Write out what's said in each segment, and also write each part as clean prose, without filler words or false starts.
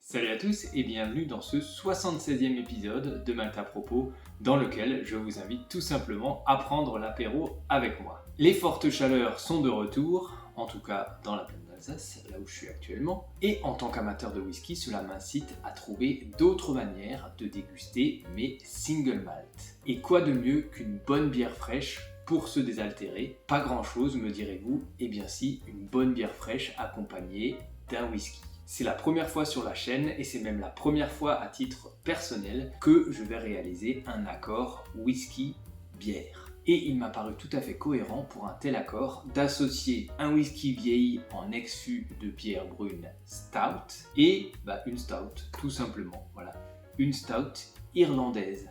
Salut à tous et bienvenue dans ce 76e épisode de Malte à propos, dans lequel je vous invite tout simplement à prendre l'apéro avec moi. Les fortes chaleurs sont de retour, en tout cas dans la plaine d'Alsace, là où je suis actuellement, et en tant qu'amateur de whisky, cela m'incite à trouver d'autres manières de déguster mes single malt. Et quoi de mieux qu'une bonne bière fraîche pour se désaltérer? Pas grand chose, me direz-vous. Eh bien si, une bonne bière fraîche accompagnée d'un whisky. C'est la première fois sur la chaîne et c'est même la première fois à titre personnel que je vais réaliser un accord whisky-bière. Et il m'a paru tout à fait cohérent pour un tel accord d'associer un whisky vieilli en ex-fût de bière brune stout et une stout, tout simplement. Voilà, une stout irlandaise.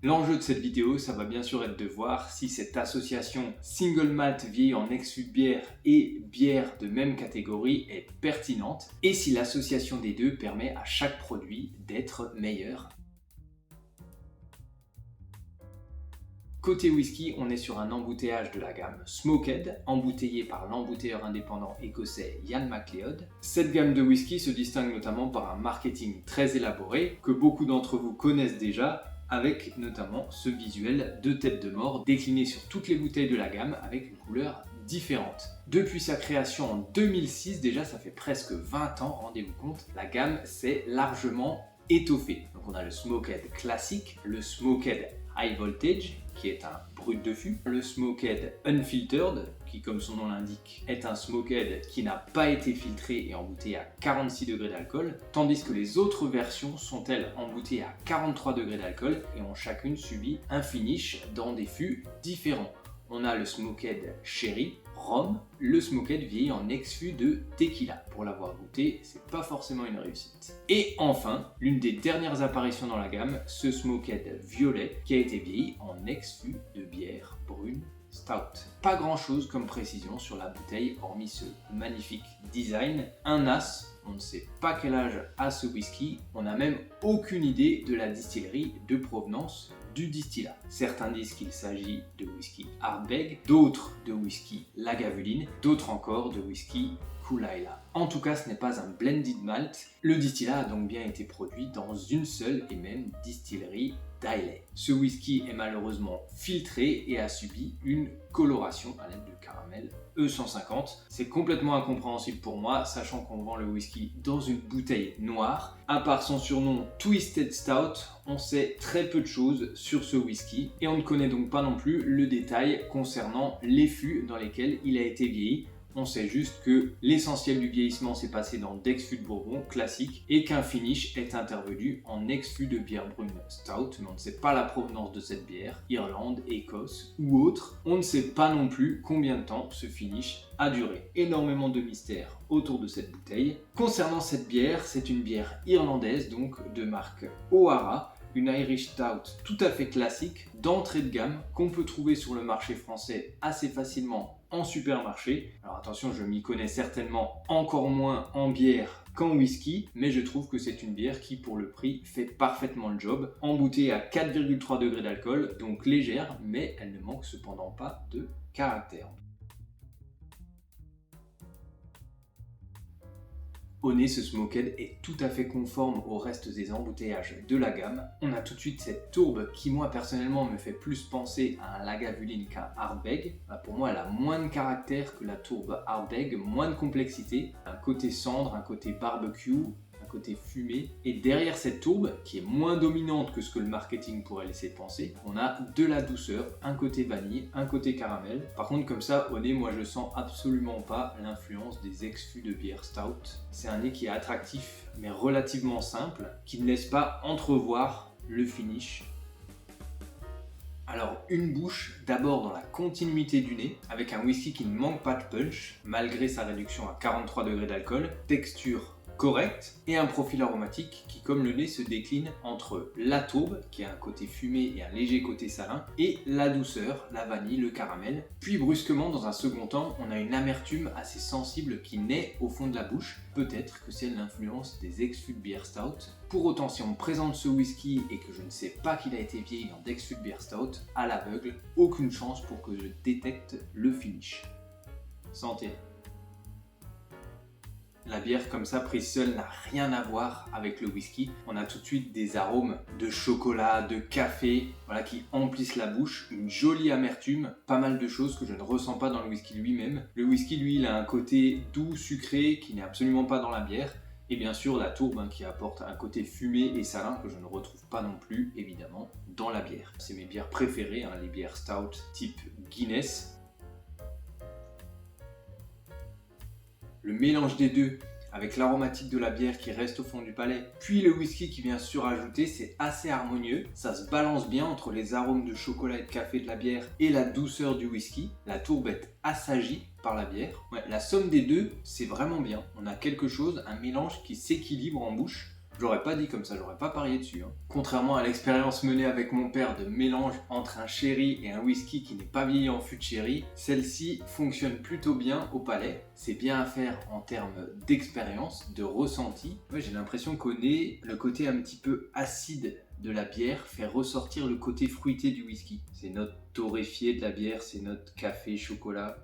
L'enjeu de cette vidéo, ça va bien sûr être de voir si cette association single malt vieilli en ex-fût de bière et bière de même catégorie est pertinente et si l'association des deux permet à chaque produit d'être meilleur. Côté whisky, on est sur un embouteillage de la gamme Smoked, embouteillé par l'embouteilleur indépendant écossais Ian MacLeod. Cette gamme de whisky se distingue notamment par un marketing très élaboré que beaucoup d'entre vous connaissent déjà, avec notamment ce visuel de tête de mort décliné sur toutes les bouteilles de la gamme avec une couleur différente. Depuis sa création en 2006, déjà ça fait presque 20 ans, rendez-vous compte, la gamme s'est largement étoffée. Donc on a le Smoked classique, le Smoked High Voltage, qui est un brut de fût, le Smoked Unfiltered, qui comme son nom l'indique, est un Smoked qui n'a pas été filtré et embouteillé à 46 degrés d'alcool, tandis que les autres versions sont elles embouteillées à 43 degrés d'alcool et ont chacune subi un finish dans des fûts différents. On a le Smoked Sherry, Rhum, le Smoked vieilli en ex-fût de Tequila. Pour l'avoir goûté, c'est pas forcément une réussite. Et enfin, l'une des dernières apparitions dans la gamme, ce Smoked Violet, qui a été vieilli en ex-fût de bière brune stout. Pas grand chose comme précision sur la bouteille, hormis ce magnifique design. Un as, on ne sait pas quel âge a ce whisky, on n'a même aucune idée de la distillerie de provenance du distillat. Certains disent qu'il s'agit de whisky Ardbeg, d'autres de whisky Lagavulin, d'autres encore de whisky Kulaila. En tout cas, ce n'est pas un blended malt. Le distillat a donc bien été produit dans une seule et même distillerie d'Islay. Ce whisky est malheureusement filtré et a subi une coloration à l'aide de caramel E150. C'est complètement incompréhensible pour moi, sachant qu'on vend le whisky dans une bouteille noire. À part son surnom Twisted Stout, on sait très peu de choses sur ce whisky et on ne connaît donc pas non plus le détail concernant les fûts dans lesquels il a été vieilli. On sait juste que l'essentiel du vieillissement s'est passé dans d'ex-fûts de Bourbon classique et qu'un finish est intervenu en ex-fût de bière brune stout, mais on ne sait pas la provenance de cette bière, Irlande, Écosse ou autre. On ne sait pas non plus combien de temps ce finish a duré. Énormément de mystères autour de cette bouteille. Concernant cette bière, c'est une bière irlandaise, donc de marque O'Hara, une Irish Stout tout à fait classique, d'entrée de gamme, qu'on peut trouver sur le marché français assez facilement en supermarché. Alors attention, je m'y connais certainement encore moins en bière qu'en whisky, mais je trouve que c'est une bière qui, pour le prix, fait parfaitement le job. Embouteillée à 4,3 degrés d'alcool, donc légère, mais elle ne manque cependant pas de caractère. Au nez, ce Smoked est tout à fait conforme au reste des embouteillages de la gamme. On a tout de suite cette tourbe qui, moi personnellement, me fait plus penser à un Lagavulin qu'un Ardbeg. Pour moi, elle a moins de caractère que la tourbe Ardbeg, moins de complexité. Un côté cendre, un côté barbecue, un côté fumé. Et derrière cette tourbe, qui est moins dominante que ce que le marketing pourrait laisser penser, on a de la douceur, un côté vanille, un côté caramel. Par contre, comme ça, au nez, moi je sens absolument pas l'influence des ex-fûts de bière stout. C'est un nez qui est attractif, mais relativement simple, qui ne laisse pas entrevoir le finish. Alors une bouche d'abord dans la continuité du nez, avec un whisky qui ne manque pas de punch, malgré sa réduction à 43 degrés d'alcool, texture correcte et un profil aromatique qui, comme le nez, se décline entre la tourbe, qui a un côté fumé et un léger côté salin, et la douceur, la vanille, le caramel. Puis brusquement, dans un second temps, on a une amertume assez sensible qui naît au fond de la bouche. Peut-être que c'est l'influence des ex-fûts de bière stout. Pour autant, si on me présente ce whisky et que je ne sais pas qu'il a été vieilli dans d'ex-fûts de bière stout, à l'aveugle, aucune chance pour que je détecte le finish. Santé. La bière comme ça, prise seule, n'a rien à voir avec le whisky. On a tout de suite des arômes de chocolat, de café, voilà, qui emplissent la bouche, une jolie amertume, pas mal de choses que je ne ressens pas dans le whisky lui-même. Le whisky, lui, il a un côté doux, sucré, qui n'est absolument pas dans la bière. Et bien sûr, la tourbe qui apporte un côté fumé et salin que je ne retrouve pas non plus, évidemment, dans la bière. C'est mes bières préférées, les bières stout type Guinness. Le mélange des deux, avec l'aromatique de la bière qui reste au fond du palais, puis le whisky qui vient surajouter, c'est assez harmonieux. Ça se balance bien entre les arômes de chocolat et de café de la bière et la douceur du whisky. La tourbe est assagie par la bière. Ouais, la somme des deux, c'est vraiment bien. On a quelque chose, un mélange qui s'équilibre en bouche. Je l'aurais pas dit comme ça, j'aurais pas parié dessus. Contrairement à l'expérience menée avec mon père de mélange entre un sherry et un whisky qui n'est pas vieilli en fût de sherry, celle-ci fonctionne plutôt bien au palais. C'est bien à faire en termes d'expérience, de ressenti. Ouais, j'ai l'impression qu'au nez, le côté un petit peu acide de la bière fait ressortir le côté fruité du whisky. Ces notes torréfiées de la bière, ces notes café, chocolat.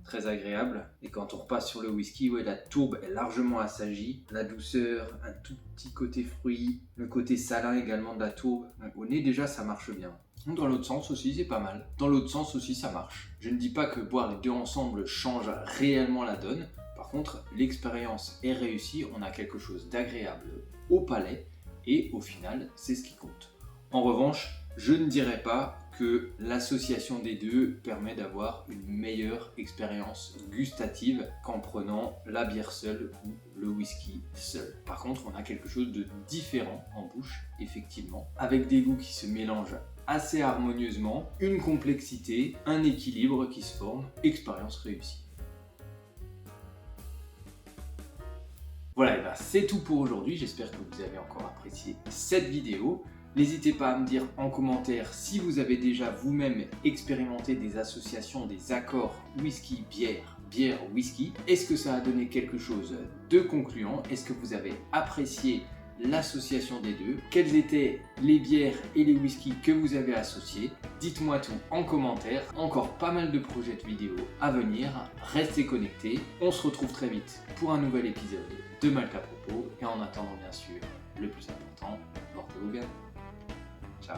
Très agréable. Et quand on repasse sur le whisky, ouais, la tourbe est largement assagie. La douceur, un tout petit côté fruit, le côté salin également de la tourbe. Donc, au nez déjà ça marche bien. Dans l'autre sens aussi c'est pas mal. Dans l'autre sens aussi ça marche. Je ne dis pas que boire les deux ensemble change réellement la donne. Par contre, l'expérience est réussie. On a quelque chose d'agréable au palais. Et au final, c'est ce qui compte. En revanche, je ne dirais pas que l'association des deux permet d'avoir une meilleure expérience gustative qu'en prenant la bière seule ou le whisky seul. Par contre, on a quelque chose de différent en bouche, effectivement, avec des goûts qui se mélangent assez harmonieusement, une complexité, un équilibre qui se forme, expérience réussie. Voilà, et ben c'est tout pour aujourd'hui. J'espère que vous avez encore apprécié cette vidéo. N'hésitez pas à me dire en commentaire si vous avez déjà vous-même expérimenté des associations, des accords whisky-bière, bière-whisky. Est-ce que ça a donné quelque chose de concluant? Est-ce que vous avez apprécié l'association des deux? Quelles étaient les bières et les whiskies que vous avez associés? Dites-moi tout en commentaire. Encore pas mal de projets de vidéos à venir. Restez connectés. On se retrouve très vite pour un nouvel épisode de Malte à propos. Et en attendant, bien sûr, le plus important, portez-vous bien. Ciao.